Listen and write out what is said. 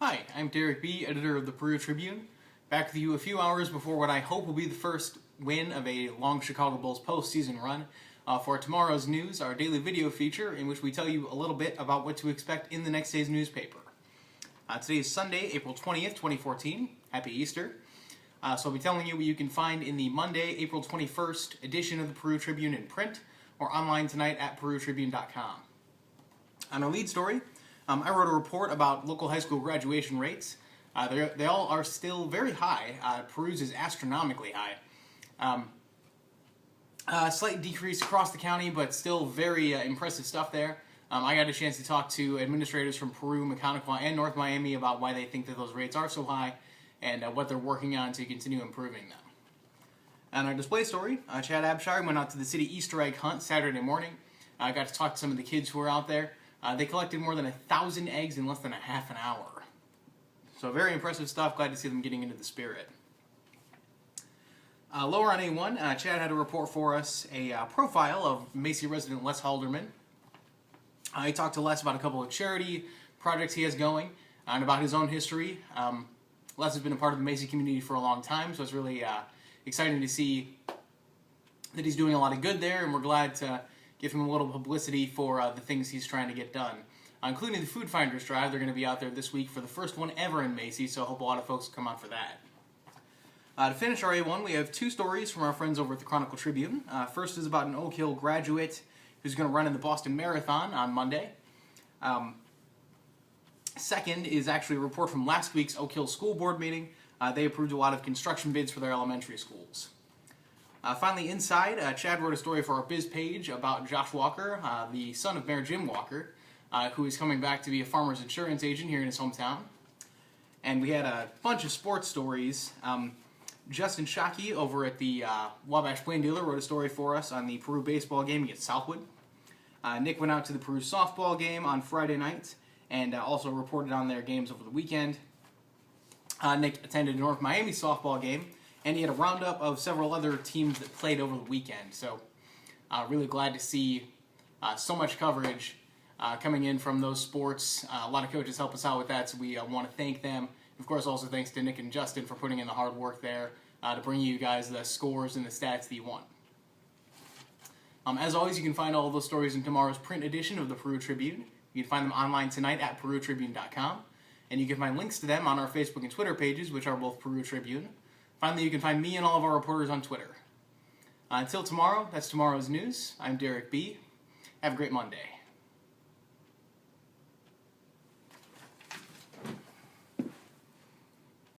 Hi, I'm Derek B., editor of the Peru Tribune, back with you a few hours before what I hope will be the first win of a long Chicago Bulls postseason run. For tomorrow's news, our daily video feature in which we tell you a little bit about what to expect in the next day's newspaper. Today is Sunday, April 20th, 2014. Happy Easter. So I'll be telling you what you can find in the Monday, April 21st edition of the Peru Tribune in print or online tonight at perutribune.com. On our lead story, I wrote a report about local high school graduation rates. They all are still very high. Peru's is astronomically high. Slight decrease across the county, but still very impressive stuff there. I got a chance to talk to administrators from Peru, Mechanical, and North Miami about why they think that those rates are so high and what they're working on to continue improving them. On our display story, Chad Abshire went out to the city Easter egg hunt Saturday morning. I got to talk to some of the kids who were out there. They collected more than 1,000 eggs in less than a half an hour. So very impressive stuff. Glad to see them getting into the spirit. Lower on A1, Chad had a report for us, a profile of Macy resident Les Halderman. He talked to Les about a couple of charity projects he has going and about his own history. Les has been a part of the Macy community for a long time, so it's really exciting to see that he's doing a lot of good there, and we're glad to give him a little publicity for the things he's trying to get done. Including the Food Finders Drive. They're going to be out there this week for the first one ever in Macy, so I hope a lot of folks come out for that. To finish our A1, we have two stories from our friends over at the Chronicle Tribune. First is about an Oak Hill graduate who's going to run in the Boston Marathon on Monday. Second is actually a report from last week's Oak Hill School Board meeting. They approved a lot of construction bids for their elementary schools. Finally, inside, Chad wrote a story for our Biz page about Josh Walker, the son of Mayor Jim Walker, who is coming back to be a farmer's insurance agent here in his hometown. And we had a bunch of sports stories. Justin Shockey over at the Wabash Plain Dealer wrote a story for us on the Peru baseball game against Southwood. Nick went out to the Peru softball game on Friday night and also reported on their games over the weekend. Nick attended a North Miami softball game, and he had a roundup of several other teams that played over the weekend. So really glad to see so much coverage coming in from those sports. A lot of coaches help us out with that, so we want to thank them. Of course, also thanks to Nick and Justin for putting in the hard work there to bring you guys the scores and the stats that you want. As always, you can find all of those stories in tomorrow's print edition of the Peru Tribune. You can find them online tonight at perutribune.com, and you can find links to them on our Facebook and Twitter pages, which are both Peru Tribune. Finally, you can find me and all of our reporters on Twitter. Until tomorrow, that's tomorrow's news. I'm Derek B. Have a great Monday.